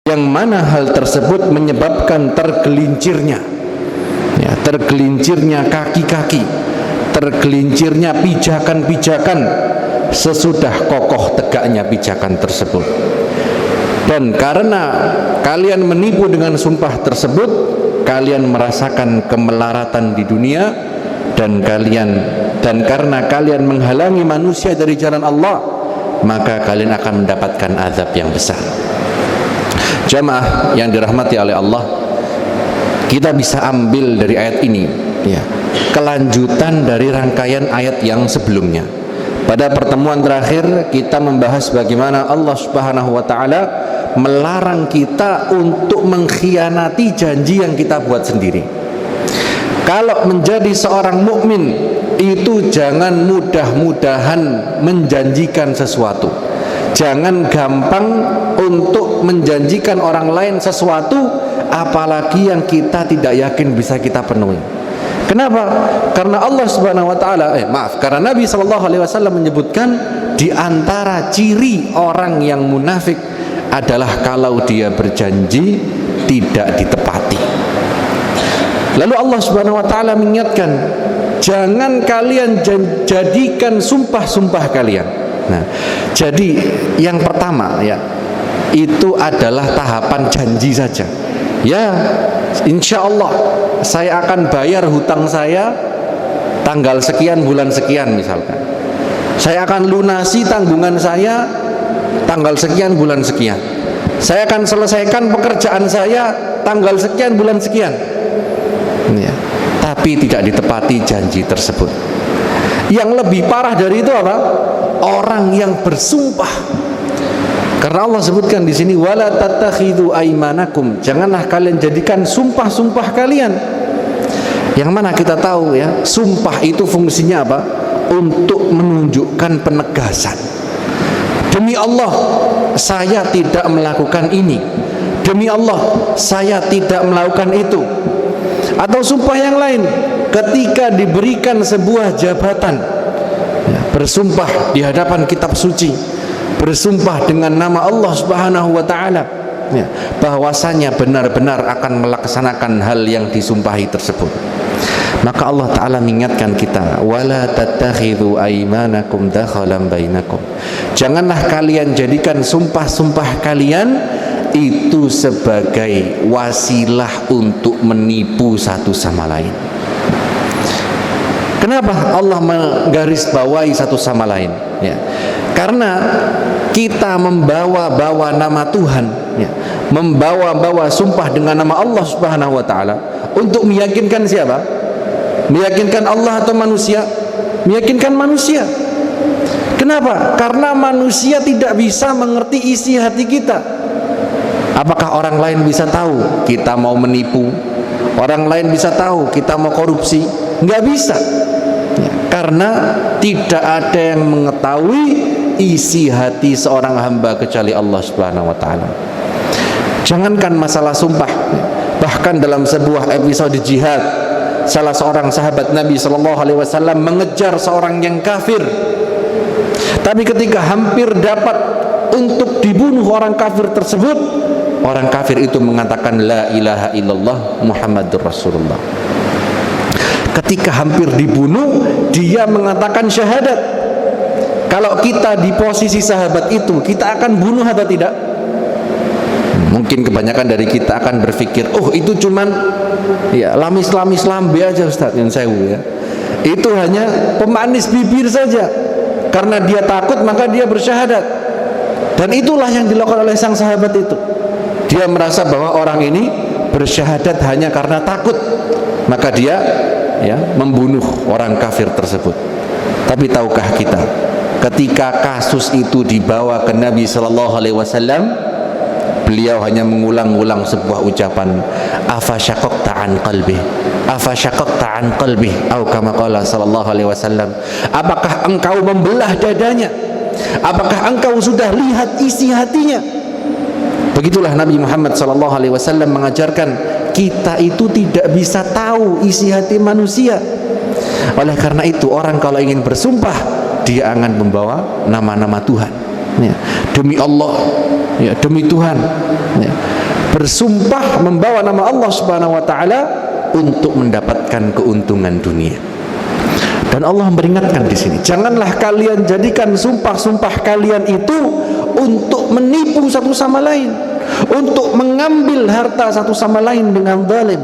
yang mana hal tersebut menyebabkan tergelincirnya kaki-kaki, tergelincirnya pijakan-pijakan sesudah kokoh tegaknya pijakan tersebut. Dan karena kalian menipu dengan sumpah tersebut, kalian merasakan kemelaratan di dunia, dan karena kalian menghalangi manusia dari jalan Allah, maka kalian akan mendapatkan azab yang besar. Jamaah yang dirahmati oleh Allah, kita bisa ambil dari ayat ini kelanjutan dari rangkaian ayat yang sebelumnya. Pada pertemuan terakhir kita membahas bagaimana Allah Subhanahu wa taala melarang kita untuk mengkhianati janji yang kita buat sendiri. Kalau menjadi seorang mukmin itu jangan mudah-mudahan menjanjikan sesuatu. Jangan gampang untuk menjanjikan orang lain sesuatu, apalagi yang kita tidak yakin bisa kita penuhi. Kenapa? Karena Allah Subhanahu wa taala, karena Nabi SAW menyebutkan di antara ciri orang yang munafik adalah kalau dia berjanji tidak ditepati. Lalu Allah Subhanahu wa taala mengingatkan, jangan kalian jadikan sumpah-sumpah kalian. Nah, jadi yang pertama itu adalah tahapan janji saja. Ya, insya Allah saya akan bayar hutang saya tanggal sekian bulan sekian misalkan. Saya akan lunasi tanggungan saya tanggal sekian bulan sekian. Saya akan selesaikan pekerjaan saya tanggal sekian bulan sekian. Tapi tidak ditepati janji tersebut. Yang lebih parah dari itu apa? Orang yang bersumpah. Karena Allah sebutkan di sini, wala tattakhidhu aimanakum, janganlah kalian jadikan sumpah-sumpah kalian. Yang mana kita tahu sumpah itu fungsinya apa? Untuk menunjukkan penegasan. Demi Allah, saya tidak melakukan ini. Demi Allah, saya tidak melakukan itu. Atau sumpah yang lain, ketika diberikan sebuah jabatan, bersumpah di hadapan kitab suci, bersumpah dengan nama Allah Subhanahu wa taala, bahwasanya benar-benar akan melaksanakan hal yang disumpahi tersebut. Maka Allah taala mengingatkan kita, wala tattakhidhu aimanakum dakhalan bainakum, janganlah kalian jadikan sumpah-sumpah kalian itu sebagai wasilah untuk menipu satu sama lain. Kenapa Allah menggarisbawahi satu sama lain? Karena kita membawa-bawa nama Tuhan, membawa-bawa sumpah dengan nama Allah Subhanahu wa taala untuk meyakinkan siapa? Meyakinkan Allah atau manusia? Meyakinkan manusia. Kenapa? Karena manusia tidak bisa mengerti isi hati kita. Apakah orang lain bisa tahu kita mau menipu? Orang lain bisa tahu kita mau korupsi? Nggak bisa. Karena tidak ada yang mengetahui isi hati seorang hamba kecuali Allah Subhanahu wa taala. Jangankan masalah sumpah, bahkan dalam sebuah episode jihad, salah seorang sahabat Nabi SAW mengejar seorang yang kafir. Tapi ketika hampir dapat untuk dibunuh orang kafir tersebut, orang kafir itu mengatakan la ilaha illallah Muhammadur Rasulullah. Ketika hampir dibunuh, dia mengatakan syahadat. Kalau kita di posisi sahabat itu, kita akan bunuh atau tidak? Mungkin kebanyakan dari kita akan berpikir, oh itu cuman lamis-lamis lambe aja Ustaz, yang sewu itu hanya pemanis bibir saja. Karena dia takut maka dia bersyahadat. Dan itulah yang dilakukan oleh sang sahabat itu. Dia merasa bahwa orang ini bersyahadat hanya karena takut, maka dia membunuh orang kafir tersebut. Tapi tahukah kita, ketika kasus itu dibawa ke Nabi SAW, beliau hanya mengulang-ulang sebuah ucapan, afa syaqaqta an qalbi, afa syaqaqta an qalbi, atau kama qala sallallahu alaihi wasallam, apakah engkau membelah dadanya? Apakah engkau sudah lihat isi hatinya? Begitulah Nabi Muhammad SAW mengajarkan kita itu tidak bisa tahu isi hati manusia. Oleh karena itu orang kalau ingin bersumpah, dia akan membawa nama-nama Tuhan. Demi Allah, demi Tuhan. bersumpah membawa nama Allah Subhanahu wa taala untuk mendapatkan keuntungan dunia. Dan Allah memperingatkan di sini, janganlah kalian jadikan sumpah-sumpah kalian itu untuk menipu satu sama lain, untuk mengambil harta satu sama lain dengan zalim.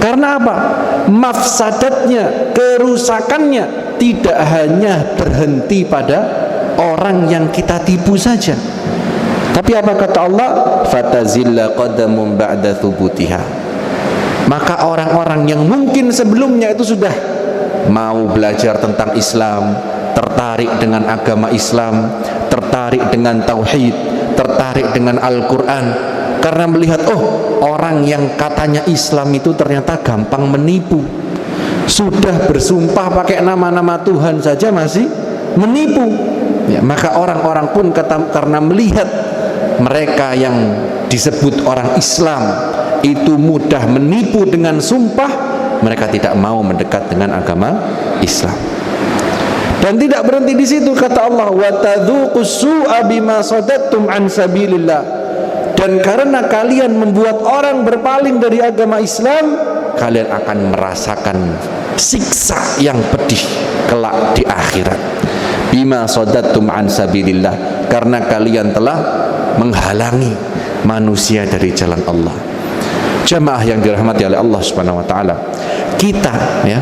Karena apa? Mafsadatnya, kerusakannya tidak hanya berhenti pada orang yang kita tipu saja. Tapi apa kata Allah? Fatazilla qadamun ba'da thubutiha. Maka orang-orang yang mungkin sebelumnya itu sudah mau belajar tentang Islam, tertarik dengan agama Islam, tertarik dengan tauhid, tertarik dengan Al-Quran, karena melihat orang yang katanya Islam itu ternyata gampang menipu, sudah bersumpah pakai nama-nama Tuhan saja masih menipu ya, maka orang-orang pun karena melihat mereka yang disebut orang Islam itu mudah menipu dengan sumpah, mereka tidak mau mendekat dengan agama Islam. Dan tidak berhenti di situ, kata Allah, wa tadzuqus su'a bima sadattum an sabilillah. Dan karena kalian membuat orang berpaling dari agama Islam, kalian akan merasakan siksa yang pedih kelak di akhirat. Bima sadattum an sabilillah, karena kalian telah menghalangi manusia dari jalan Allah. Jamaah yang dirahmati oleh Allah Subhanahu wa taala, kita ya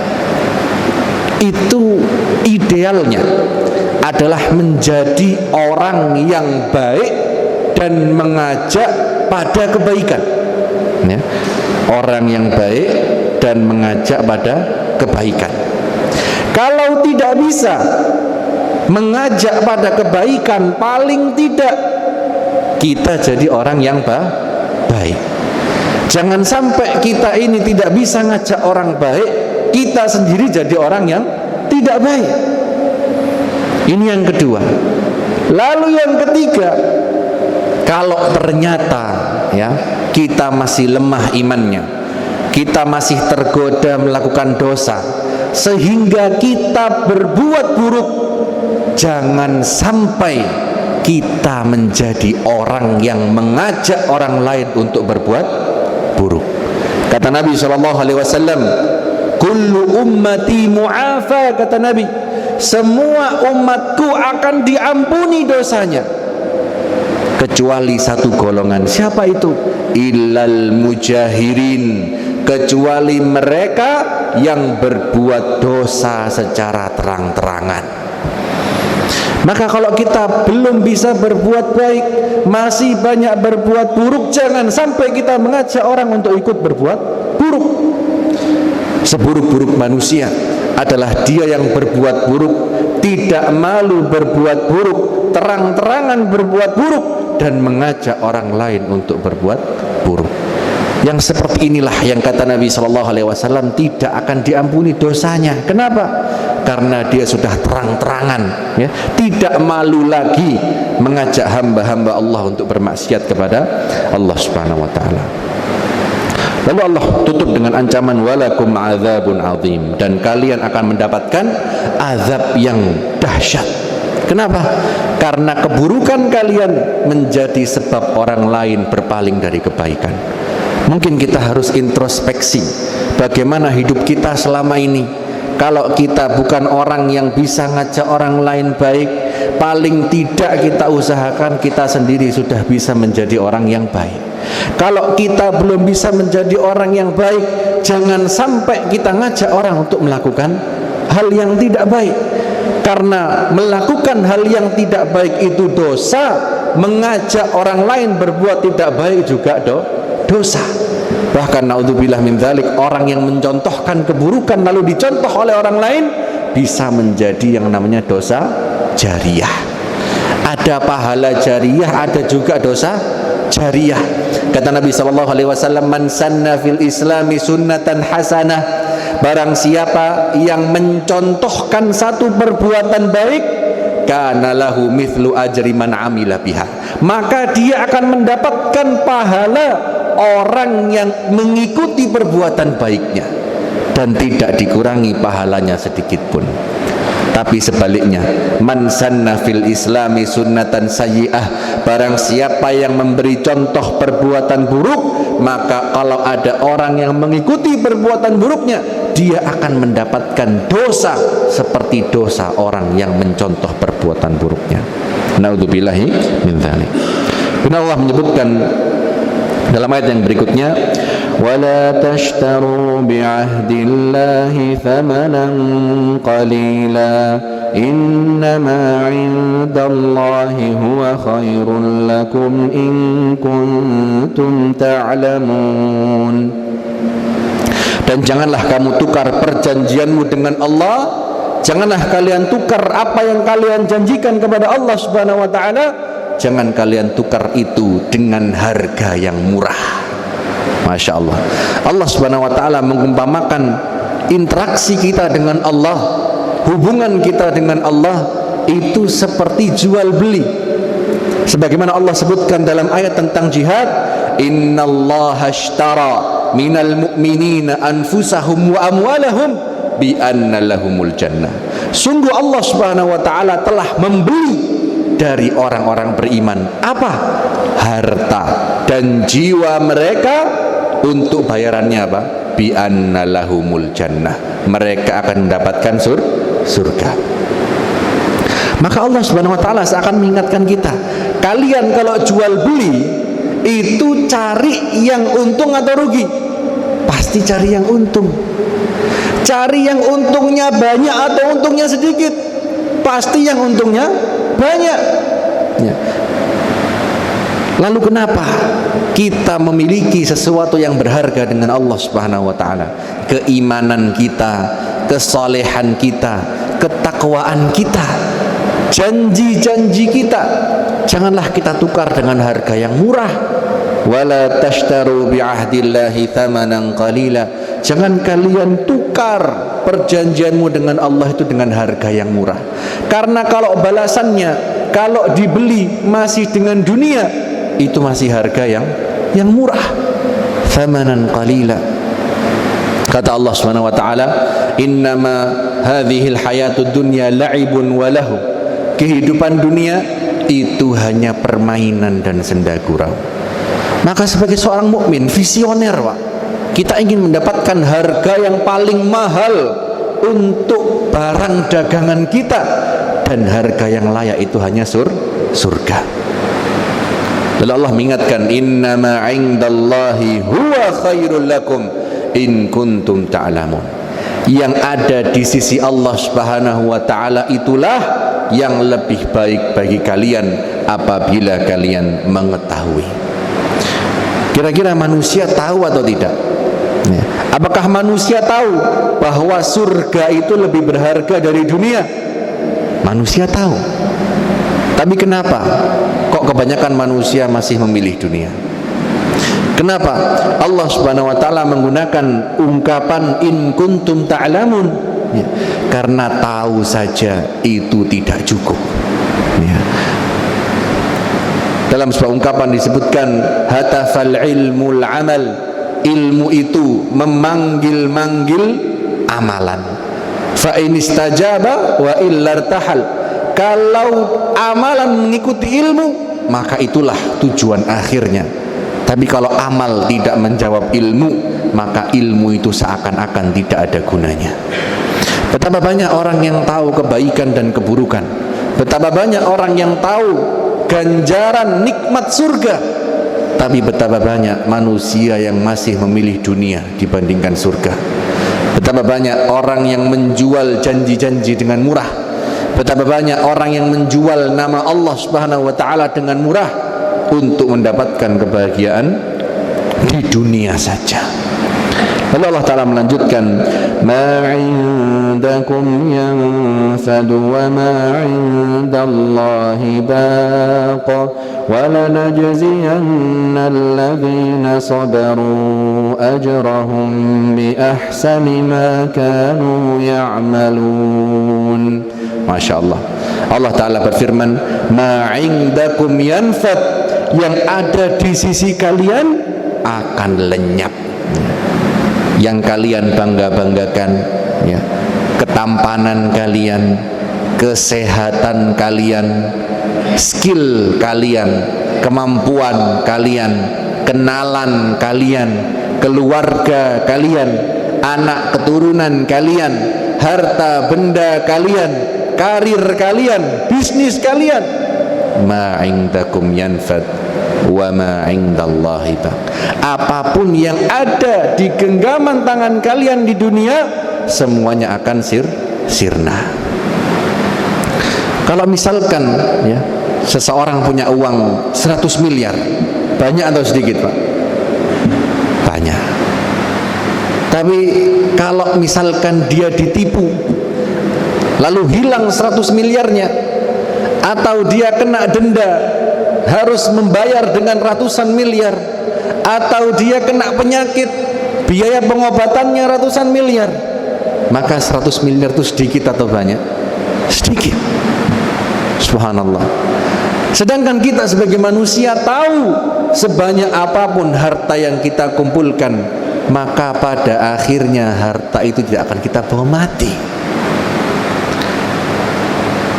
itu idealnya adalah menjadi orang yang baik dan mengajak pada kebaikan ya. Orang yang baik dan mengajak pada kebaikan. Kalau tidak bisa mengajak pada kebaikan, paling tidak kita jadi orang yang baik. Jangan sampai kita ini tidak bisa ngajak orang baik, kita sendiri jadi orang yang tidak baik. Ini yang kedua. Lalu yang ketiga, kalau ternyata ya kita masih lemah imannya, kita masih tergoda melakukan dosa sehingga kita berbuat buruk, jangan sampai kita menjadi orang yang mengajak orang lain untuk berbuat buruk. Kata Nabi SAW, kullu ummati mu'afa, kata Nabi, semua umatku akan diampuni dosanya kecuali satu golongan. Siapa itu? Illal mujahirin, kecuali mereka yang berbuat dosa secara terang-terangan. Maka kalau kita belum bisa berbuat baik, masih banyak berbuat buruk, jangan sampai kita mengajak orang untuk ikut berbuat buruk. Seburuk-buruk manusia adalah dia yang berbuat buruk, tidak malu berbuat buruk, terang-terangan berbuat buruk, dan mengajak orang lain untuk berbuat buruk. Yang seperti inilah yang kata Nabi SAW tidak akan diampuni dosanya. Kenapa? Karena dia sudah terang-terangan ya, tidak malu lagi mengajak hamba-hamba Allah untuk bermaksiat kepada Allah Subhanahu wa taala. Lalu Allah tutup dengan ancaman walakum adzabun azim, dan kalian akan mendapatkan azab yang dahsyat. Kenapa? Karena keburukan kalian menjadi sebab orang lain berpaling dari kebaikan. Mungkin kita harus introspeksi bagaimana hidup kita selama ini. Kalau kita bukan orang yang bisa ngajak orang lain baik, paling tidak kita usahakan kita sendiri sudah bisa menjadi orang yang baik. Kalau kita belum bisa menjadi orang yang baik, jangan sampai kita ngajak orang untuk melakukan hal yang tidak baik. Karena melakukan hal yang tidak baik itu dosa, mengajak orang lain berbuat tidak baik juga dosa. Bahkan naudzubillah min dzalik, orang yang mencontohkan keburukan lalu dicontoh oleh orang lain bisa menjadi yang namanya dosa jariyah. Ada pahala jariyah, ada juga dosa jariyah. Kata Nabi SAW, man sanna fil islami sunnatan hasanah, barang siapa yang mencontohkan satu perbuatan baik, kana lahu mithlu ajri man amila biha, maka dia akan mendapatkan pahala orang yang mengikuti perbuatan baiknya dan tidak dikurangi pahalanya sedikit pun. Tapi sebaliknya, man sanna fil islami sunnatan sayyi'ah, barang siapa yang memberi contoh perbuatan buruk, maka kalau ada orang yang mengikuti perbuatan buruknya, dia akan mendapatkan dosa seperti dosa orang yang mencontoh perbuatan buruknya. Naudzubillahi min dzalik. Dan Allah menyebutkan dalam ayat yang berikutnya, وَلَا تَشْتَرُوا بِعَهْدِ اللَّهِ ثَمَنًا قَلِيلًا إِنَّمَا عِندَ اللَّهِ هُوَ خَيْرٌ لَكُمْ إِن كُنتُمْ تَعْلَمُونَ. Dan janganlah kamu tukar perjanjianmu dengan Allah, janganlah kalian tukar apa yang kalian janjikan kepada Allah Subhanahu wa taala, jangan kalian tukar itu dengan harga yang murah. Masya Allah, Allah Subhanahu wa ta'ala mengumpamakan interaksi kita dengan Allah, hubungan kita dengan Allah itu seperti jual beli. Sebagaimana Allah sebutkan dalam ayat tentang jihad, innallaha ashtara minal mu'minina anfusahum wa amwalahum bi anna lahumul jannah. Sungguh Allah Subhanahu wa ta'ala telah membeli dari orang-orang beriman apa? Harta dan jiwa mereka. Untuk bayarannya apa? Bi anna lahumul jannah, mereka akan mendapatkan surga. Maka Allah Subhanahu wa taala seakan mengingatkan kita, kalian kalau jual beli itu cari yang untung atau rugi? Pasti cari yang untung. Cari yang untungnya banyak atau untungnya sedikit? Pasti yang untungnya banyak. Ya. Lalu kenapa kita memiliki sesuatu yang berharga dengan Allah Subhanahu wa taala? Keimanan kita, kesolehan kita, ketakwaan kita, janji-janji kita. Janganlah kita tukar dengan harga yang murah. Wala tashtaru bi'ahdillahi thamanan qalila. Jangan kalian tukar perjanjianmu dengan Allah itu dengan harga yang murah. Karena kalau balasannya, kalau dibeli masih dengan dunia, itu masih harga yang murah. Thamanan qalila. Kata Allah Subhanahu wa taala, innama hadhil hayatud dunya la'ibun wa lahu. Kehidupan dunia itu hanya permainan dan senda gurau. Maka sebagai seorang mukmin visioner, Pak, kita ingin mendapatkan harga yang paling mahal untuk barang dagangan kita, dan harga yang layak itu hanya surga. Lalu Allah mengingatkan, innama 'indallahi huwa khairul lakum in kuntum ta'lamun. Yang ada di sisi Allah Subhanahu wa taala itulah yang lebih baik bagi kalian apabila kalian mengetahui. Kira-kira manusia tahu atau tidak? Ya. Apakah manusia tahu bahwa surga itu lebih berharga dari dunia? Manusia tahu. Tapi kenapa kok kebanyakan manusia masih memilih dunia? Kenapa Allah Subhanahu wa taala menggunakan ungkapan in kuntum ta'lamun? Ya, karena tahu saja itu tidak cukup. Ya. Dalam sebuah ungkapan disebutkan hatafal ilmul amal, ilmu itu memanggil-manggil amalan. Fa in istajaba wa illartahal. Kalau amalan mengikuti ilmu, maka itulah tujuan akhirnya. Tapi kalau amal tidak menjawab ilmu, maka ilmu itu seakan-akan tidak ada gunanya. Betapa banyak orang yang tahu kebaikan dan keburukan, betapa banyak orang yang tahu ganjaran nikmat surga, tapi betapa banyak manusia yang masih memilih dunia dibandingkan surga. Betapa banyak orang yang menjual janji-janji dengan murah, betapa banyak orang yang menjual nama Allah Subhanahu wa taala dengan murah untuk mendapatkan kebahagiaan di dunia saja. Lalu Allah Ta'ala melanjutkan, ma 'indakum yanfadu wa ma 'indallahi baqa wa lanajziyanna alladhina sabaru ajrahum bi ahsani ma kanu ya'malun. Masya Allah. Allah Ta'ala berfirman, ma 'indakum yanfad, yang ada di sisi kalian akan lenyap. Yang kalian bangga-banggakan, ya, ketampanan kalian, kesehatan kalian, skill kalian, kemampuan kalian, kenalan kalian, keluarga kalian, anak keturunan kalian, harta benda kalian, karir kalian, bisnis kalian. Ma indakum yanfad wa ma indallahi baq. Apapun yang ada di genggaman tangan kalian di dunia, semuanya akan sirna. Kalau misalkan ya, seseorang punya uang 100 miliar, banyak atau sedikit, Pak? Banyak. Tapi kalau misalkan dia ditipu, lalu hilang 100 miliarnya, atau dia kena denda harus membayar dengan ratusan miliar, atau dia kena penyakit biaya pengobatannya ratusan miliar, maka 100 miliar itu sedikit atau banyak? Sedikit. Subhanallah. Sedangkan kita sebagai manusia tahu sebanyak apapun harta yang kita kumpulkan, maka pada akhirnya harta itu tidak akan kita bawa mati.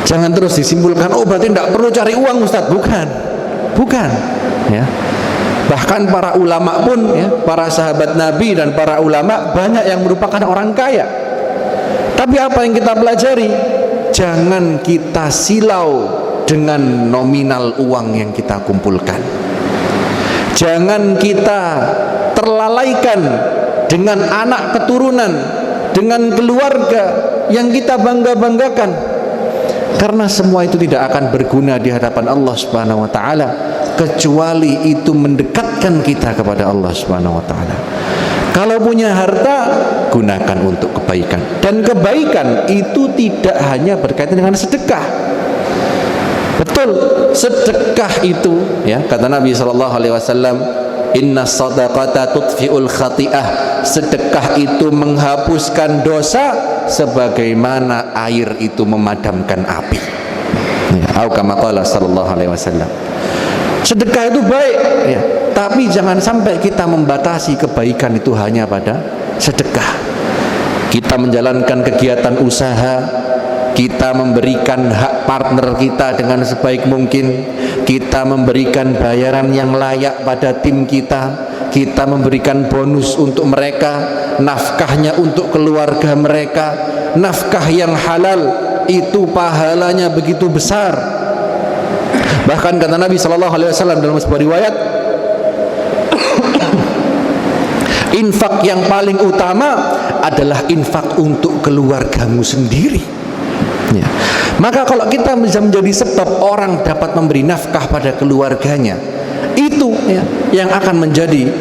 Jangan terus disimpulkan, oh berarti tidak perlu cari uang, Ustaz. Bukan ya. Bahkan para ulama pun ya, para sahabat Nabi dan para ulama banyak yang merupakan orang kaya. Tapi apa yang kita pelajari? Jangan kita silau dengan nominal uang yang kita kumpulkan. Jangan kita terlalaikan dengan anak keturunan, dengan keluarga yang kita bangga-banggakan. Karena semua itu tidak akan berguna di hadapan Allah Subhanahu wa taala kecuali itu mendekatkan kita kepada Allah Subhanahu wa taala. Kalau punya harta, gunakan untuk kebaikan. Dan kebaikan itu tidak hanya berkaitan dengan sedekah. Betul, sedekah itu ya, kata Nabi sallallahu alaihi wasallam, inna shadaqata tudfi'ul khati'ah. Sedekah itu menghapuskan dosa sebagaimana air itu memadamkan api. Atau kama qala sallallahu alaihi wasallam. Sedekah itu baik ya, tapi jangan sampai kita membatasi kebaikan itu hanya pada sedekah. Kita menjalankan kegiatan usaha, kita memberikan hak partner kita dengan sebaik mungkin, kita memberikan bayaran yang layak pada tim kita, kita memberikan bonus untuk mereka, nafkahnya untuk keluarga mereka, nafkah yang halal itu pahalanya begitu besar. Bahkan kata Nabi SAW dalam sebuah riwayat, infak yang paling utama adalah infak untuk keluargamu sendiri ya. Maka kalau kita bisa menjadi sebab orang dapat memberi nafkah pada keluarganya, itu ya, yang akan menjadi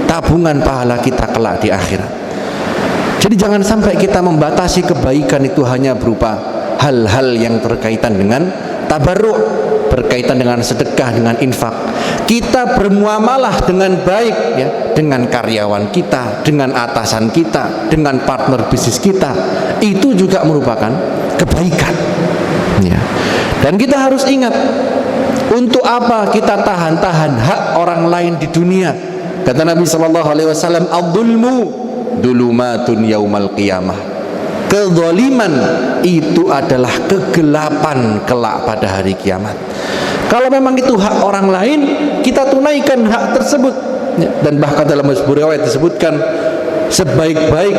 tabungan pahala kita kelak di akhirat. Jadi jangan sampai kita membatasi kebaikan itu hanya berupa hal-hal yang berkaitan dengan tabarruk, berkaitan dengan sedekah, dengan infak. Kita bermuamalah dengan baik ya, dengan karyawan kita, dengan atasan kita, dengan partner bisnis kita, itu juga merupakan kebaikan ya. Dan kita harus ingat, untuk apa kita tahan-tahan hak orang lain di dunia? Kata Nabi SAW, adzulmu dulumatun yaumal qiyamah. Kezaliman itu adalah kegelapan kelak pada hari kiamat. Kalau memang itu hak orang lain, kita tunaikan hak tersebut. Dan bahkan dalam sebuah riwayat disebutkan, sebaik-baik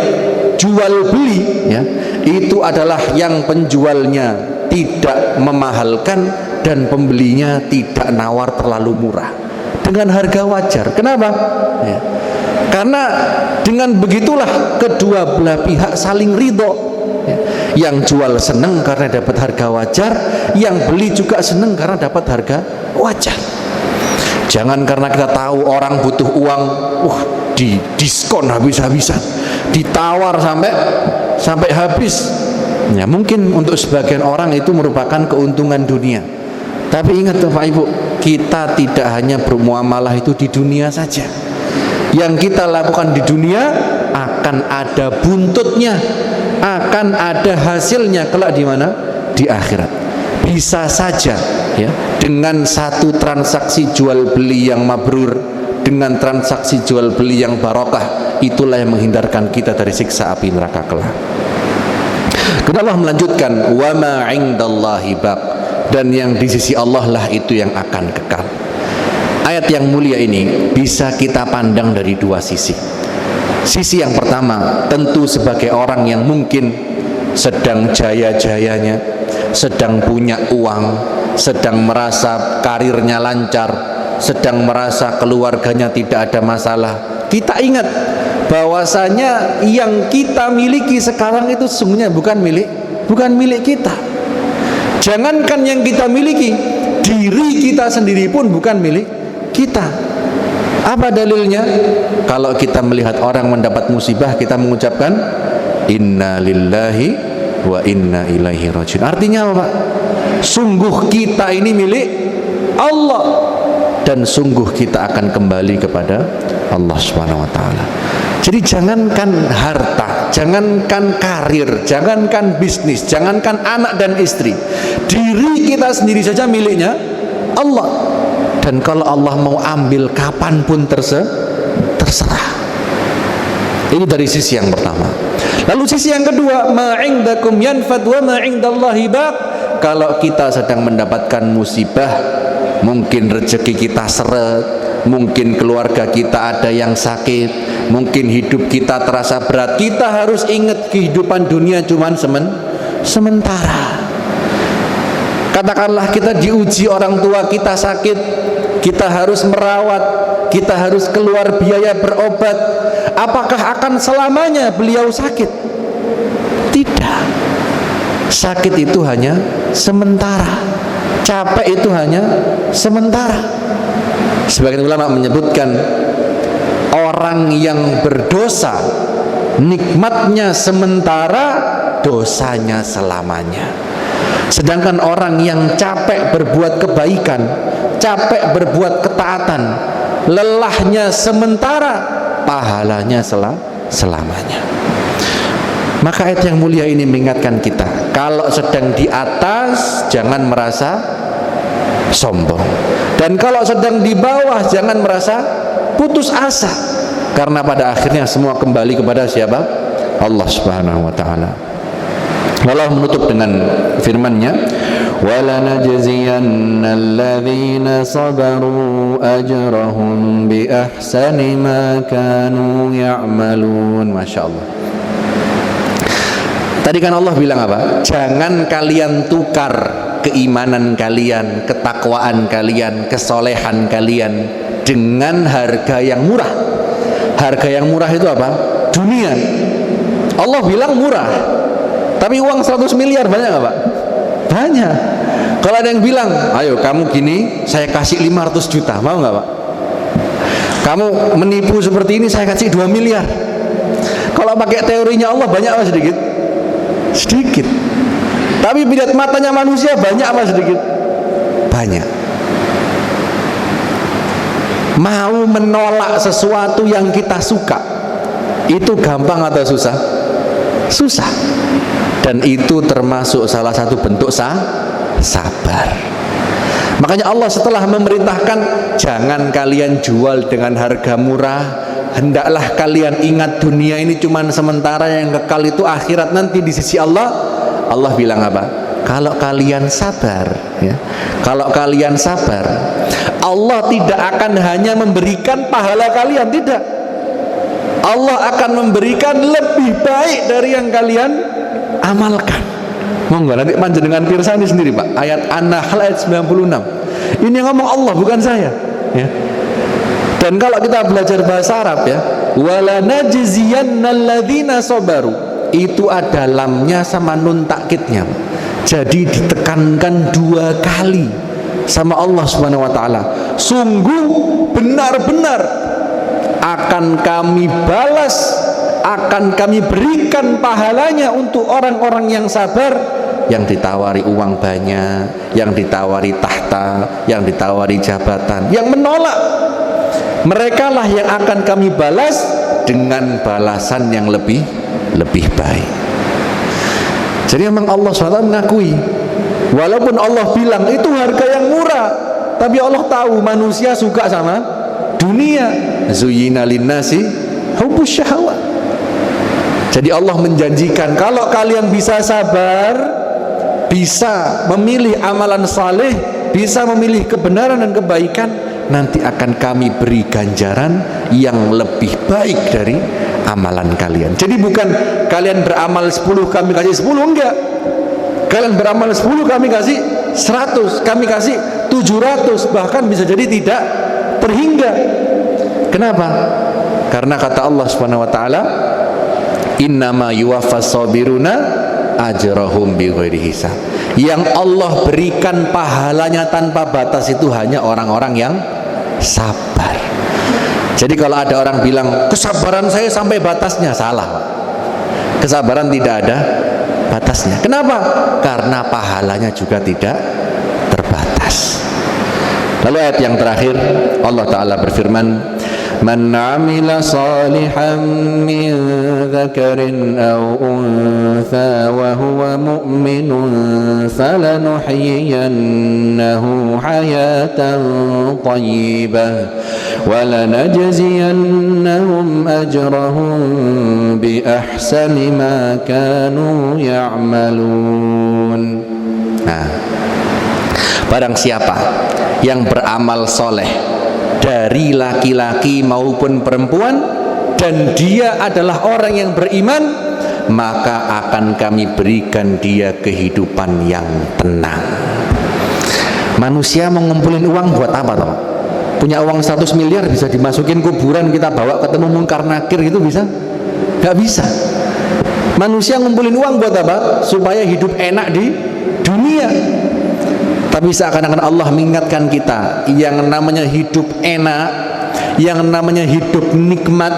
jual beli ya, itu adalah yang penjualnya tidak memahalkan dan pembelinya tidak nawar terlalu murah, dengan harga wajar. Kenapa? Ya. Karena dengan begitulah kedua belah pihak saling ridho ya. Yang jual senang karena dapat harga wajar, yang beli juga senang karena dapat harga wajar. Jangan karena kita tahu orang butuh uang, di diskon habis-habisan, ditawar sampai habis ya. Mungkin untuk sebagian orang itu merupakan keuntungan dunia, tapi ingat Bapak Ibu, kita tidak hanya bermuamalah itu di dunia saja. Yang kita lakukan di dunia akan ada buntutnya, akan ada hasilnya kelak di mana? Di akhirat. Bisa saja ya, dengan satu transaksi jual beli yang mabrur, dengan transaksi jual beli yang barokah, itulah yang menghindarkan kita dari siksa api neraka kelak. Kemudian Allah melanjutkan, wa ma 'indallahi baq, dan yang di sisi Allah lah itu yang akan kekal. Ayat yang mulia ini bisa kita pandang dari dua sisi. Sisi yang pertama, tentu sebagai orang yang mungkin sedang jaya-jayanya, sedang punya uang, sedang merasa karirnya lancar, sedang merasa keluarganya tidak ada masalah. Kita ingat bahwasanya yang kita miliki sekarang itu sesungguhnya bukan milik kita. Jangankan yang kita miliki, diri kita sendiri pun bukan milik kita. Apa dalilnya? Kalau kita melihat orang mendapat musibah, kita mengucapkan inna lillahi wa inna ilaihi rajiun. Artinya apa? Sungguh kita ini milik Allah, dan sungguh kita akan kembali kepada Allah Subhanahu wa taala. Jadi jangankan harta, jangankan karir, jangankan bisnis, jangankan anak dan istri, diri kita sendiri saja miliknya Allah. Dan kalau Allah mau ambil kapanpun terserah. Ini dari sisi yang pertama. Lalu sisi yang kedua, ma 'indakum yanfad wa ma 'indallahi baq. Kalau kita sedang mendapatkan musibah, mungkin rezeki kita seret, mungkin keluarga kita ada yang sakit, mungkin hidup kita terasa berat, kita harus ingat kehidupan dunia cuman sementara. Katakanlah kita diuji, orang tua kita sakit, kita harus merawat, kita harus keluar biaya berobat. Apakah akan selamanya beliau sakit? Tidak. Sakit itu hanya sementara, capek itu hanya sementara. Sebagian ulama menyebutkan, orang yang berdosa nikmatnya sementara, dosanya selamanya. Sedangkan orang yang capek berbuat kebaikan, capek berbuat ketaatan, lelahnya sementara, pahalanya selamanya. Maka ayat yang mulia ini mengingatkan kita, kalau sedang di atas jangan merasa sombong, dan kalau sedang di bawah jangan merasa putus asa, karena pada akhirnya semua kembali kepada siapa? Allah Subhanahu wa taala. Allah menutup dengan firman-Nya, وَلَنَجْزِيَنَّ الَّذِينَ صَبَرُوا أَجْرَهُمْ بِأَحْسَنِ مَا كَانُوا يَعْمَلُونَ. Masya Allah. Tadi kan Allah bilang apa? Jangan kalian tukar keimanan kalian, ketakwaan kalian, kesolehan kalian dengan harga yang murah. Harga yang murah itu apa? Dunia. Allah bilang murah, tapi uang 100 miliar banyak nggak Pak? Banyak. Kalau ada yang bilang, ayo kamu gini, saya kasih 500 juta, mau nggak Pak? Kamu menipu seperti ini, saya kasih 2 miliar. Kalau pakai teorinya Allah, banyak apa sedikit? Sedikit. Tapi lihat matanya manusia, banyak apa sedikit? Banyak. Mau menolak sesuatu yang kita suka, itu gampang atau susah? Susah. Dan itu termasuk salah satu bentuk sabar. Makanya Allah setelah memerintahkan jangan kalian jual dengan harga murah, hendaklah kalian ingat dunia ini cuma sementara, yang kekal itu akhirat nanti di sisi Allah. Allah bilang apa? Kalau kalian sabar, ya, kalau kalian sabar, Allah tidak akan hanya memberikan pahala kalian, tidak. Allah akan memberikan lebih baik dari yang kalian amalkan. Monggo nanti panjenengan pirsani sendiri Pak, ayat An-Nahl ayat 96. Ini yang ngomong Allah, bukan saya, ya. Dan kalau kita belajar bahasa Arab, ya, wala najziyannal ladzina sabaru, itu ada lamnya sama nun takkidnya. Jadi ditekankan 2 kali sama Allah Subhanahu wa taala. Sungguh benar-benar akan kami balas, akan kami berikan pahalanya untuk orang-orang yang sabar, yang ditawari uang banyak, yang ditawari tahta, yang ditawari jabatan, yang menolak, mereka lah yang akan kami balas dengan balasan yang lebih baik. Jadi memang Allah SWT mengakui, walaupun Allah bilang itu harga yang murah, tapi Allah tahu manusia suka sama dunia. Zuyyina linnasi hubbus syahawat. Jadi Allah menjanjikan kalau kalian bisa sabar, bisa memilih amalan saleh, bisa memilih kebenaran dan kebaikan, nanti akan kami beri ganjaran yang lebih baik dari amalan kalian. Jadi bukan kalian beramal 10 kami kasih 10, enggak. Kalian beramal 10 kami kasih 100, kami kasih 700, bahkan bisa jadi tidak terhingga. Kenapa? Karena kata Allah Subhanahu wa taala, innama yuwaffas sabiruna ajrahum bighairi hisab. Yang Allah berikan pahalanya tanpa batas itu hanya orang-orang yang sabar. Jadi kalau ada orang bilang kesabaran saya sampai batasnya, salah. Kesabaran tidak ada batasnya. Kenapa? Karena pahalanya juga tidak terbatas. Lalu ayat yang terakhir Allah Ta'ala berfirman, Man amila salihan min dzakarin aw untha wa huwa mu'minun falanuhyiyannahu hayatan thayyibah wa lanajziyannahum ajrahum bi ahsani ma kanu ya'malun. Nah, barang siapa yang beramal soleh dari laki-laki maupun perempuan dan dia adalah orang yang beriman, maka akan kami berikan dia kehidupan yang tenang. Manusia mengumpulin uang buat apa toh? Punya uang 100 miliar bisa dimasukin kuburan, kita bawa ketemu mungkar nakir, gitu bisa? Gak bisa. Manusia ngumpulin uang buat apa? Supaya hidup enak di dunia. Tapi seakan-akan Allah mengingatkan kita, yang namanya hidup enak, yang namanya hidup nikmat,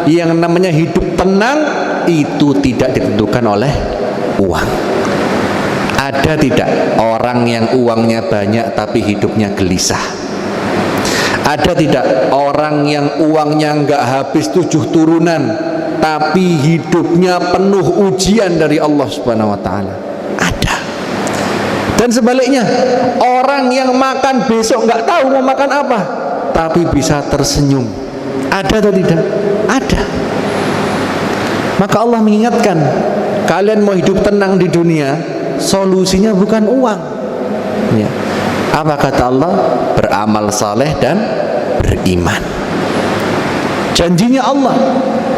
yang namanya hidup tenang, itu tidak ditentukan oleh uang. Ada tidak orang yang uangnya banyak tapi hidupnya gelisah? Ada tidak orang yang uangnya nggak habis 7 turunan tapi hidupnya penuh ujian dari Allah Subhanahu wa taala? Dan sebaliknya, orang yang makan besok nggak tahu mau makan apa, tapi bisa tersenyum. Ada atau tidak? Ada. Maka Allah mengingatkan, kalian mau hidup tenang di dunia, solusinya bukan uang. Ya. Apa kata Allah? Beramal saleh dan beriman. Janjinya Allah,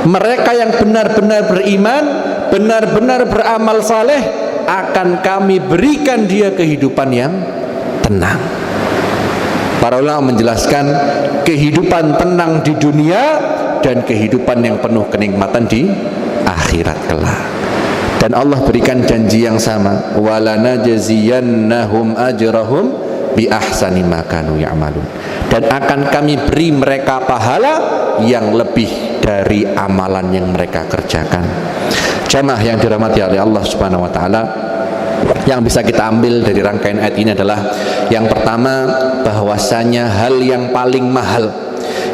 mereka yang benar-benar beriman, benar-benar beramal saleh, akan kami berikan dia kehidupan yang tenang. Para ulama menjelaskan kehidupan tenang di dunia dan kehidupan yang penuh kenikmatan di akhirat kelak. Dan Allah berikan janji yang sama, walanajziyannahum ajrahum bi ahsani ma kanu ya'malun. Dan akan kami beri mereka pahala yang lebih dari amalan yang mereka kerjakan. Jamaah yang dirahmati oleh Allah Subhanahu wa taala, yang bisa kita ambil dari rangkaian ayat ini adalah yang pertama, bahwasanya hal yang paling mahal,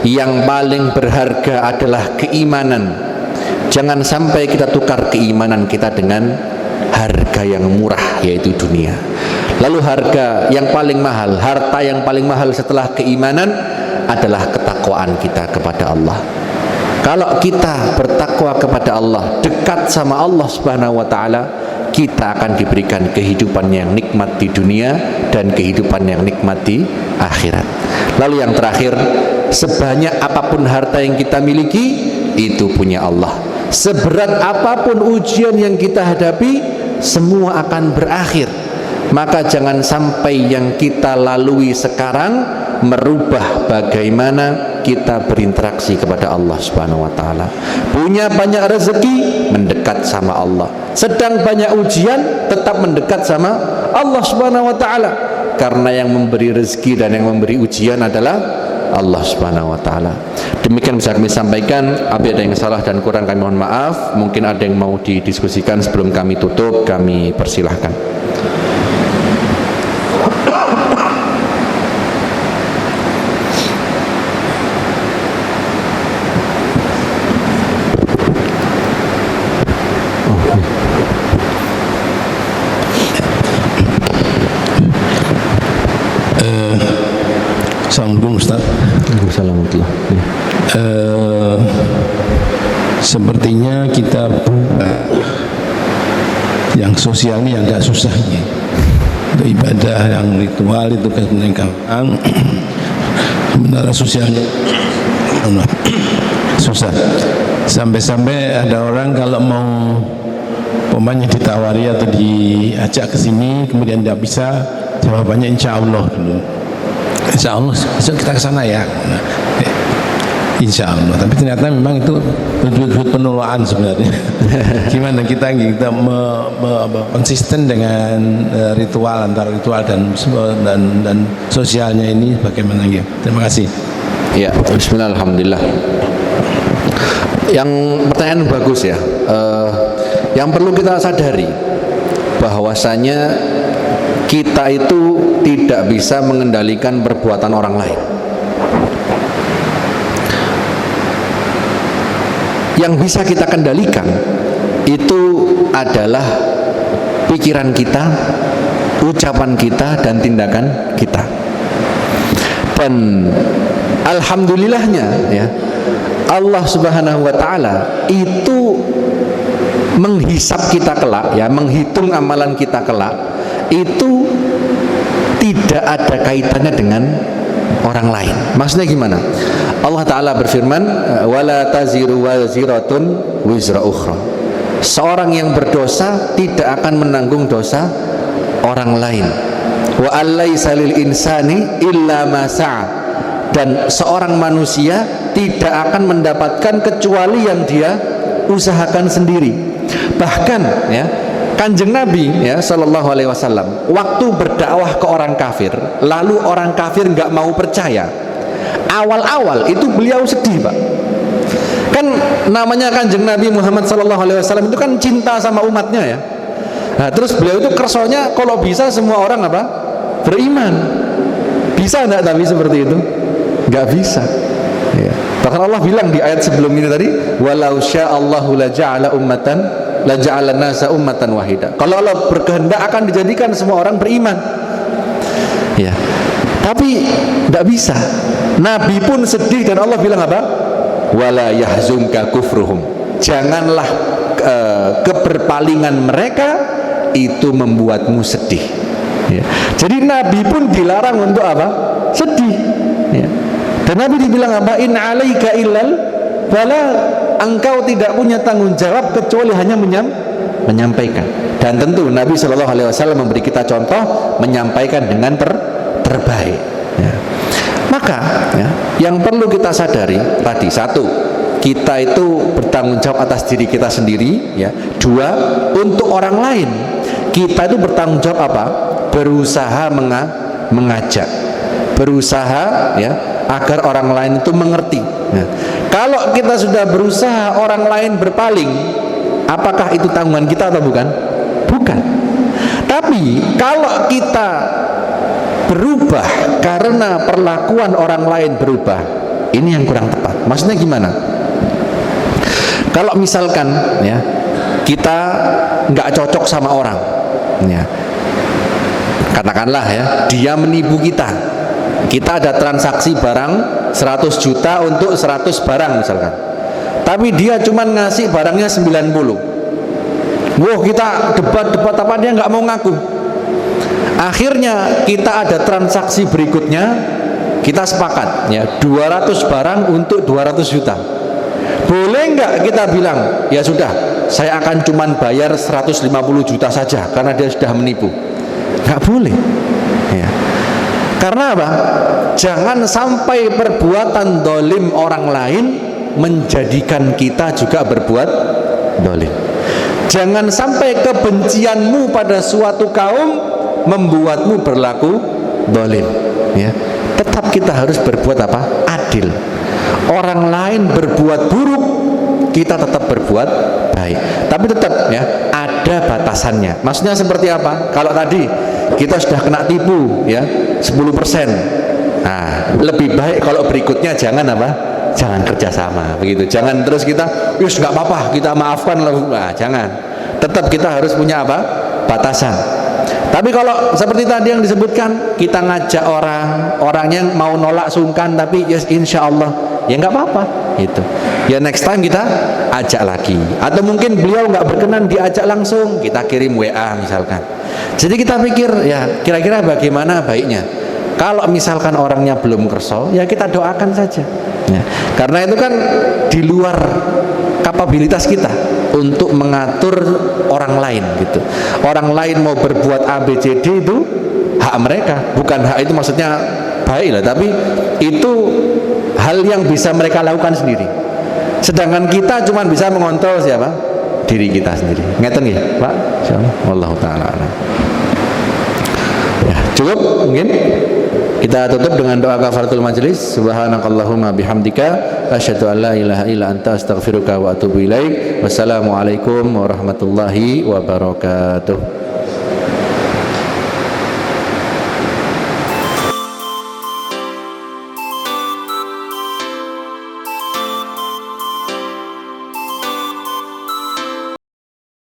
yang paling berharga adalah keimanan. Jangan sampai kita tukar keimanan kita dengan harga yang murah, yaitu dunia. Lalu harga yang paling mahal, harta yang paling mahal setelah keimanan adalah ketakwaan kita kepada Allah. Kalau kita bertakwa kepada Allah, dekat sama Allah Subhanahu wa taala, kita akan diberikan kehidupan yang nikmat di dunia dan kehidupan yang nikmat di akhirat. Lalu yang terakhir, sebanyak apapun harta yang kita miliki, itu punya Allah. Seberat apapun ujian yang kita hadapi, semua akan berakhir. Maka jangan sampai yang kita lalui sekarang merubah bagaimana kita berinteraksi kepada Allah Subhanahu wa taala. Punya banyak rezeki, mendekat sama Allah. Sedang banyak ujian, tetap mendekat sama Allah Subhanahu wa taala. Karena yang memberi rezeki dan yang memberi ujian adalah Allah Subhanahu wa taala. Demikian bisa kami sampaikan. Apabila ada yang salah dan kurang kami mohon maaf. Mungkin ada yang mau didiskusikan sebelum kami tutup, kami persilahkan. Assalamualaikum Ustaz. Waalaikumsalam. Sepertinya kita sosial ini agak susah ya. Untuk ibadah yang ritual itu kan gampang, sementara sosialnya susah. Sampai-sampai ada orang kalau mau pemainnya ditawari atau diajak ke sini kemudian tidak bisa, jawabannya insya Allah dulu. Insya Allah besok kita ke sana ya. Insya Allah. Tapi ternyata memang itu betul-betul penolakan sebenarnya. Gimana kita konsisten dengan ritual, antara ritual dan sosialnya ini bagaimana ya? Terima kasih. Ya, bismillah, alhamdulillah. Yang pertanyaan bagus ya. Yang perlu kita sadari bahwasanya kita itu tidak bisa mengendalikan perbuatan orang lain. Yang bisa kita kendalikan itu adalah pikiran kita, ucapan kita, dan tindakan kita. Dan alhamdulillahnya ya, Allah Subhanahu wa taala itu menghisap kita kelak ya, menghitung amalan kita kelak itu tidak ada kaitannya dengan orang lain. Maksudnya gimana? Allah Ta'ala berfirman, wala taziru waziratun wizra ukhra. Seorang yang berdosa tidak akan menanggung dosa orang lain. Wa allaisa lil insani illa ma sa'a. Dan seorang manusia tidak akan mendapatkan kecuali yang dia usahakan sendiri. Bahkan ya, Kanjeng Nabi ya sallallahu alaihi wasallam waktu berdakwah ke orang kafir, lalu orang kafir nggak mau percaya, awal-awal itu beliau sedih, Pak. Kan namanya Kanjeng Nabi Muhammad sallallahu alaihi wasallam itu kan cinta sama umatnya ya. Nah, terus beliau itu kersonya kalau bisa semua orang apa? Beriman. Bisa enggak tapi seperti itu? Nggak bisa. Ya. Bahkan Allah bilang di ayat sebelum ini tadi, walau sya'allahu la ja'ala ummatan la ja'alan nasa ummatan wahida. Kalau Allah berkehendak akan dijadikan semua orang beriman. Ya. Tapi enggak bisa. Nabi pun sedih dan Allah bilang apa? Wala yahzunka kufruhum. Janganlah keberpalingan mereka itu membuatmu sedih. Ya. Jadi Nabi pun dilarang untuk apa? Sedih. Ya. Dan Nabi dibilang apa? In 'alaika illal bala, engkau tidak punya tanggung jawab kecuali hanya menyampaikan. Dan tentu Nabi Shallallahu Alaihi Wasallam memberi kita contoh menyampaikan dengan terbaik. Ya. Maka ya, yang perlu kita sadari tadi, satu, kita itu bertanggung jawab atas diri kita sendiri. Ya. Dua, untuk orang lain kita itu bertanggung jawab apa? Berusaha mengajak, berusaha ya agar orang lain itu mengerti. Nah, kalau kita sudah berusaha orang lain berpaling, apakah itu tanggungan kita atau bukan? Bukan. Tapi kalau kita berubah karena perlakuan orang lain berubah, ini yang kurang tepat. Maksudnya gimana? Kalau misalkan ya kita nggak cocok sama orang, ya, katakanlah ya dia menipu kita. Kita ada transaksi barang 100 juta untuk 100 barang misalkan, tapi dia cuma ngasih barangnya 90. Wah, kita debat apa, dia nggak mau ngaku. Akhirnya kita ada transaksi berikutnya, kita sepakat ya 200 barang untuk 200 juta. Boleh nggak kita bilang ya sudah, saya akan cuman bayar 150 juta saja karena dia sudah menipu? Nggak boleh ya. Karena apa? Jangan sampai perbuatan dolim orang lain menjadikan kita juga berbuat dolim. Jangan sampai kebencianmu pada suatu kaum membuatmu berlaku dolim. Ya. Tetap kita harus berbuat apa? Adil. Orang lain berbuat buruk, kita tetap berbuat baik. Tapi tetap ya ada batasannya. Maksudnya seperti apa? Kalau tadi kita sudah kena tipu ya 10%. Nah, lebih baik kalau berikutnya jangan apa? Jangan kerjasama begitu. Jangan terus kita, yus nggak apa-apa, kita maafkan lah. Nah, jangan. Tetap kita harus punya apa? Batasan. Tapi kalau seperti tadi yang disebutkan, kita ngajak orang yang mau nolak sungkan, tapi yes, insya Allah ya nggak apa-apa. itu. Ya next time kita ajak lagi. Atau mungkin beliau nggak berkenan diajak langsung, kita kirim WA misalkan. Jadi kita pikir ya kira-kira bagaimana baiknya. Kalau misalkan orangnya belum kerso, ya kita doakan saja. Ya. Karena itu kan di luar kapabilitas kita untuk mengatur orang lain gitu. Orang lain mau berbuat A, B, C, D itu hak mereka. Bukan hak itu maksudnya baik lah, tapi itu hal yang bisa mereka lakukan sendiri. Sedangkan kita cuma bisa mengontrol siapa? Diri kita sendiri. Ngeten nggih, Pak? Insyaallah. Wallahu taala a'lam. Ya, cukup mungkin. Kita tutup dengan doa kafaratul majlis. Subhanakallahumma bihamdika asyhadu an la ilaha illa anta astaghfiruka wa atubu ilaik. Wassalamualaikum warahmatullahi wabarakatuh.